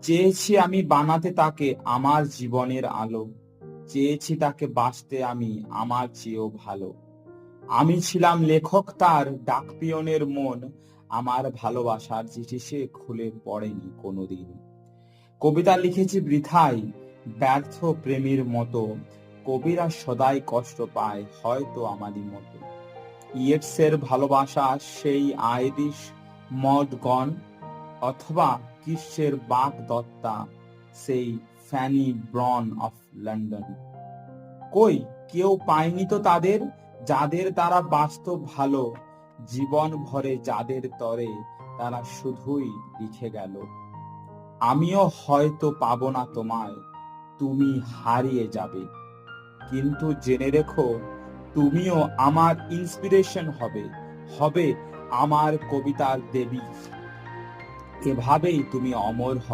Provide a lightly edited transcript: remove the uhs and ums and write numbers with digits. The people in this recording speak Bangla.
চেয়েছি আমি বানাতে তাকে আমার জীবনের আলো, চেয়েছি তাকে বাঁচতে আমি আমার চেয়েও ভালো। আমি ছিলাম লেখক তার ডাকপিয়নের মন, আমার ভালোবাসার চিঠি সে খুলে পড়েনি কোনোদিন। কবিতা লিখেছি বৃথাই, ব্যর্থ প্রেমীর মতো, কবিরা সদাই কষ্ট পায় হয়তো আমারই মতো। ইয়েটসের ভালোবাসা সেই আইরিশ মডগন, অথবা গ্রীষ্মের বাঘ দত্তা সেই ফ্যানি ব্রন অফ লন্ডন। কই কেউ পায়নি তো তাদের, যাদের তারা বাস্তব ভালো, জীবন ভরে যাদের তরে তারা শুধুই লিখে গেল। আমিও হয়তো পাবো না তোমায়, তুমি হারিয়ে যাবে, কিন্তু জেনে রেখো তুমিও আমার ইন্সপিরেশন হবে, হবে আমার কবিতার দেবী। এভাবেই তুমি অমর হবে।